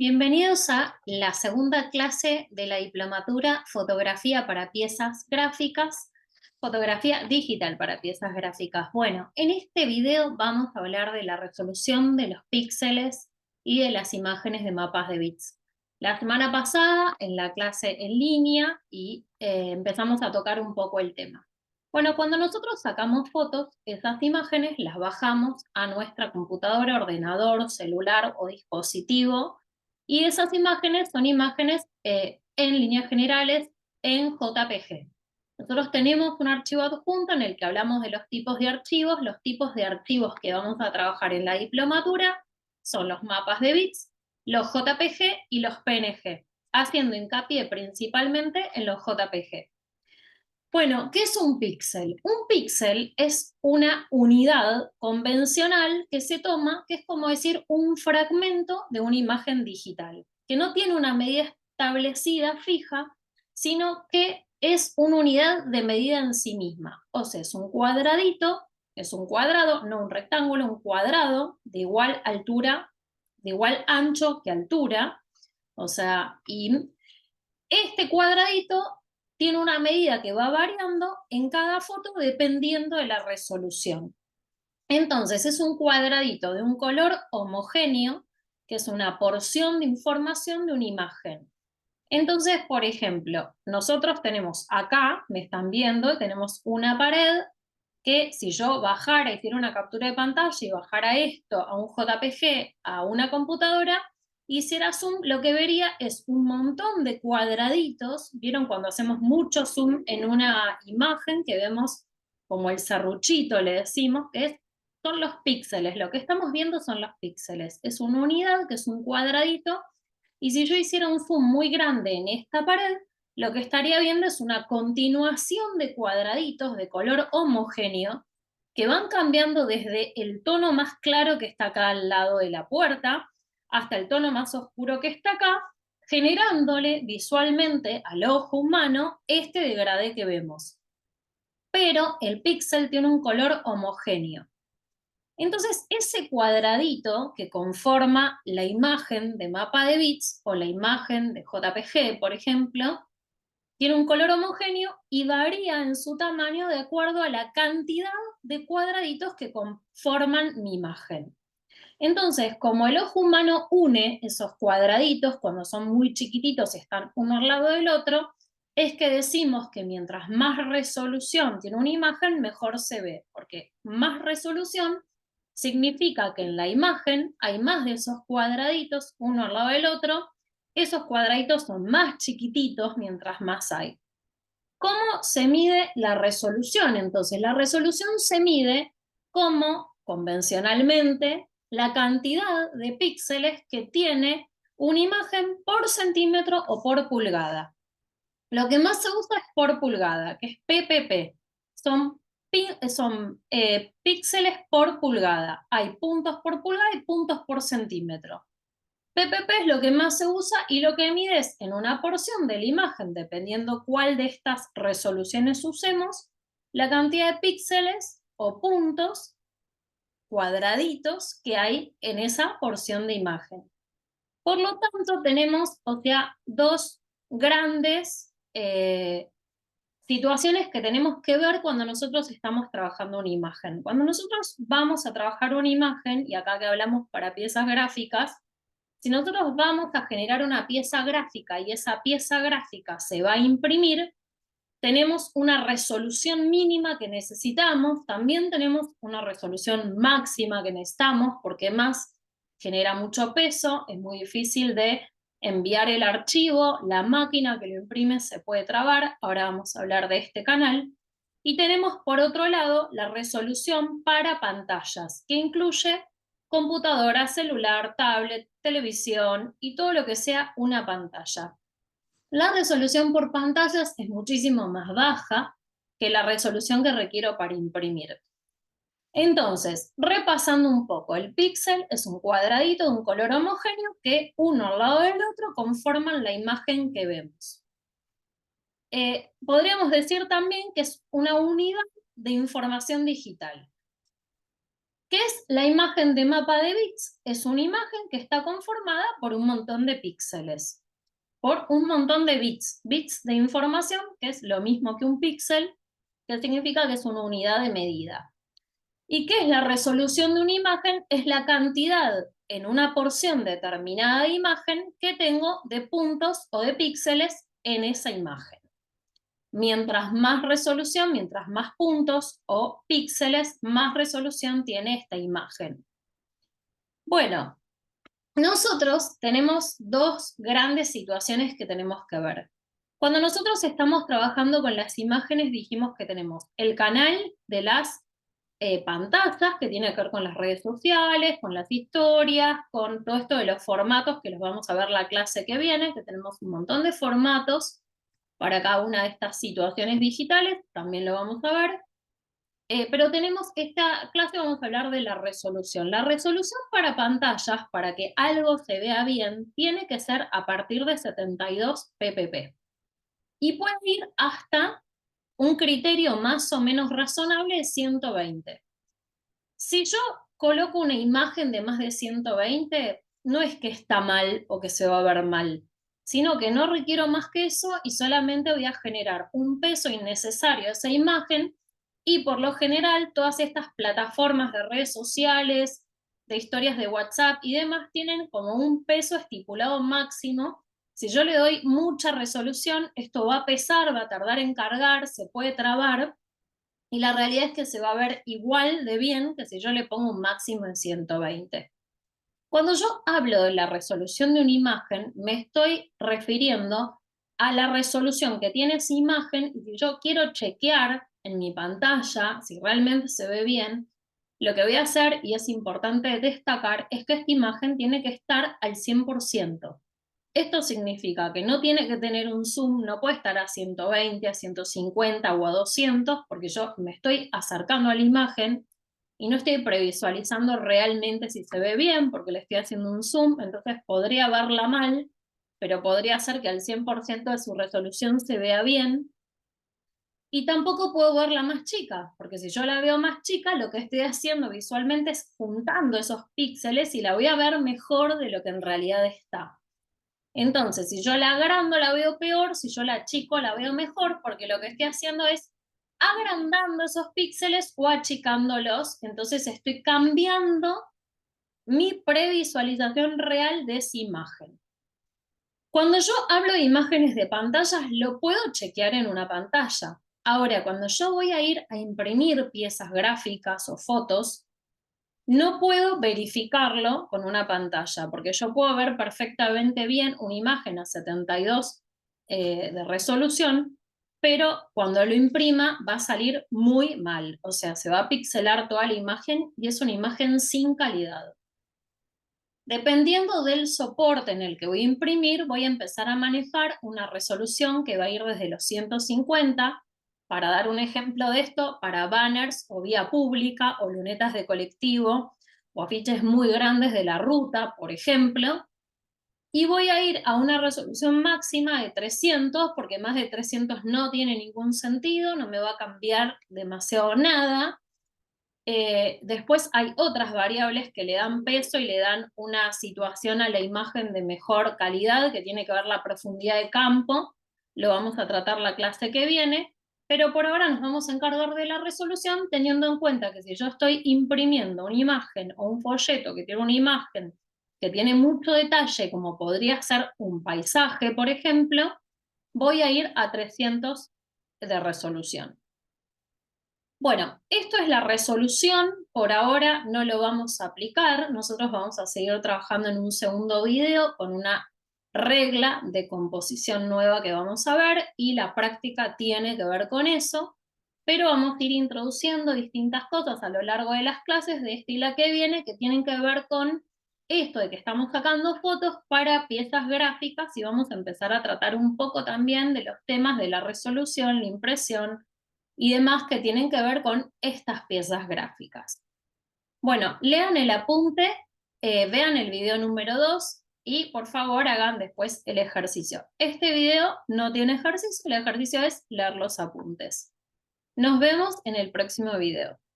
Bienvenidos a la segunda clase de la diplomatura Fotografía para piezas gráficas, Fotografía digital para piezas gráficas. Bueno, en este video vamos a hablar de la resolución de los píxeles y de las imágenes de mapas de bits. La semana pasada en la clase en línea empezamos a tocar un poco el tema. Bueno, cuando nosotros sacamos fotos, esas imágenes las bajamos a nuestra computadora, ordenador, celular o dispositivo. Y esas imágenes son imágenes en líneas generales en JPG. Nosotros tenemos un archivo adjunto en el que hablamos de los tipos de archivos. Los tipos de archivos que vamos a trabajar en la diplomatura son los mapas de bits, los JPG y los PNG, haciendo hincapié principalmente en los JPG. Bueno, ¿qué es un píxel? Un píxel es una unidad convencional que se toma, que es como decir un fragmento de una imagen digital, que no tiene una medida establecida, fija, sino que es una unidad de medida en sí misma. O sea, es un cuadradito, es un cuadrado, no un rectángulo, un cuadrado de igual altura, de igual ancho que altura. O sea, y este cuadradito tiene una medida que va variando en cada foto dependiendo de la resolución. Entonces es un cuadradito de un color homogéneo, que es una porción de información de una imagen. Entonces, por ejemplo, nosotros tenemos acá, me están viendo, tenemos una pared que si yo bajara, hiciera una captura de pantalla y bajara esto a un JPG, a una computadora, hiciera zoom, lo que vería es un montón de cuadraditos. ¿Vieron cuando hacemos mucho zoom en una imagen que vemos como el serruchito, le decimos, son los píxeles? Lo que estamos viendo son los píxeles. Es una unidad que es un cuadradito, y si yo hiciera un zoom muy grande en esta pared, lo que estaría viendo es una continuación de cuadraditos de color homogéneo que van cambiando desde el tono más claro que está acá al lado de la puerta hasta el tono más oscuro que está acá, generándole visualmente al ojo humano este degradé que vemos. Pero el píxel tiene un color homogéneo. Entonces, ese cuadradito que conforma la imagen de mapa de bits o la imagen de JPG, por ejemplo, tiene un color homogéneo y varía en su tamaño de acuerdo a la cantidad de cuadraditos que conforman mi imagen. Entonces, como el ojo humano une esos cuadraditos cuando son muy chiquititos y están uno al lado del otro, es que decimos que mientras más resolución tiene una imagen, mejor se ve, porque más resolución significa que en la imagen hay más de esos cuadraditos uno al lado del otro. Esos cuadraditos son más chiquititos mientras más hay. ¿Cómo se mide la resolución? Entonces, la resolución se mide como, convencionalmente, la cantidad de píxeles que tiene una imagen por centímetro o por pulgada. Lo que más se usa es por pulgada, que es PPP. Son, píxeles por pulgada. Hay puntos por pulgada y puntos por centímetro. PPP es lo que más se usa y lo que mide es en una porción de la imagen, dependiendo cuál de estas resoluciones usemos, la cantidad de píxeles o puntos, cuadraditos, que hay en esa porción de imagen. Por lo tanto, tenemos, o sea, dos grandes situaciones que tenemos que ver cuando nosotros estamos trabajando una imagen. Cuando nosotros vamos a trabajar una imagen, y acá que hablamos para piezas gráficas, si nosotros vamos a generar una pieza gráfica y esa pieza gráfica se va a imprimir, tenemos una resolución mínima que necesitamos, también tenemos una resolución máxima que necesitamos, porque más genera mucho peso, es muy difícil de enviar el archivo, la máquina que lo imprime se puede trabar, ahora vamos a hablar de este canal. Y tenemos por otro lado la resolución para pantallas, que incluye computadora, celular, tablet, televisión y todo lo que sea una pantalla. La resolución por pantallas es muchísimo más baja que la resolución que requiero para imprimir. Entonces, repasando un poco, el píxel es un cuadradito de un color homogéneo que uno al lado del otro conforman la imagen que vemos. Podríamos decir también que es una unidad de información digital. ¿Qué es la imagen de mapa de bits? Es una imagen que está conformada por un montón de píxeles, por un montón de bits, bits de información, que es lo mismo que un píxel, que significa que es una unidad de medida. ¿Y qué es la resolución de una imagen? Es la cantidad en una porción determinada de imagen que tengo de puntos o de píxeles en esa imagen. Mientras más resolución, mientras más puntos o píxeles, más resolución tiene esta imagen. Bueno, nosotros tenemos dos grandes situaciones que tenemos que ver. Cuando nosotros estamos trabajando con las imágenes, dijimos que tenemos el canal de las pantallas, que tiene que ver con las redes sociales, con las historias, con todo esto de los formatos, que los vamos a ver la clase que viene, que tenemos un montón de formatos para cada una de estas situaciones digitales, también lo vamos a ver. Pero tenemos esta clase, vamos a hablar de la resolución. La resolución para pantallas, para que algo se vea bien, tiene que ser a partir de 72 ppp. Y puede ir hasta un criterio más o menos razonable de 120. Si yo coloco una imagen de más de 120, no es que está mal o que se va a ver mal, sino que no requiero más que eso y solamente voy a generar un peso innecesario a esa imagen, y por lo general todas estas plataformas de redes sociales, de historias de WhatsApp y demás tienen como un peso estipulado máximo. Si yo le doy mucha resolución, esto va a pesar, va a tardar en cargar, se puede trabar, y la realidad es que se va a ver igual de bien que si yo le pongo un máximo en 120. Cuando yo hablo de la resolución de una imagen, me estoy refiriendo a la resolución que tiene esa imagen, y si yo quiero chequear en mi pantalla si realmente se ve bien, lo que voy a hacer, y es importante destacar, es que esta imagen tiene que estar al 100%. Esto significa que no tiene que tener un zoom, no puede estar a 120, a 150 o a 200, porque yo me estoy acercando a la imagen y no estoy previsualizando realmente si se ve bien, porque le estoy haciendo un zoom, entonces podría verla mal, pero podría ser que al 100% de su resolución se vea bien. Y tampoco puedo verla más chica, porque si yo la veo más chica, lo que estoy haciendo visualmente es juntando esos píxeles y la voy a ver mejor de lo que en realidad está. Entonces, si yo la agrando, la veo peor; si yo la achico, la veo mejor, porque lo que estoy haciendo es agrandando esos píxeles o achicándolos. Entonces estoy cambiando mi previsualización real de esa imagen. Cuando yo hablo de imágenes de pantallas, lo puedo chequear en una pantalla. Ahora, cuando yo voy a ir a imprimir piezas gráficas o fotos, no puedo verificarlo con una pantalla, porque yo puedo ver perfectamente bien una imagen a 72 de resolución, pero cuando lo imprima va a salir muy mal. O sea, se va a pixelar toda la imagen y es una imagen sin calidad. Dependiendo del soporte en el que voy a imprimir, voy a empezar a manejar una resolución que va a ir desde los 150, para dar un ejemplo de esto, para banners o vía pública o lunetas de colectivo o afiches muy grandes de la ruta, por ejemplo, y voy a ir a una resolución máxima de 300, porque más de 300 no tiene ningún sentido, no me va a cambiar demasiado nada. Después hay otras variables que le dan peso y le dan una situación a la imagen de mejor calidad, que tiene que ver la profundidad de campo. Lo vamos a tratar la clase que viene, pero por ahora nos vamos a encargar de la resolución, teniendo en cuenta que si yo estoy imprimiendo una imagen o un folleto que tiene una imagen que tiene mucho detalle, como podría ser un paisaje, por ejemplo, voy a ir a 300 de resolución. Bueno, esto es la resolución. Por ahora no lo vamos a aplicar. Nosotros vamos a seguir trabajando en un segundo video con una regla de composición nueva que vamos a ver, y la práctica tiene que ver con eso, pero vamos a ir introduciendo distintas cosas a lo largo de las clases de esta y la que viene, que tienen que ver con esto de que estamos sacando fotos para piezas gráficas, y vamos a empezar a tratar un poco también de los temas de la resolución, la impresión y demás que tienen que ver con estas piezas gráficas. Bueno, lean el apunte, vean el video número 2 y por favor hagan después el ejercicio. Este video no tiene ejercicio, el ejercicio es leer los apuntes. Nos vemos en el próximo video.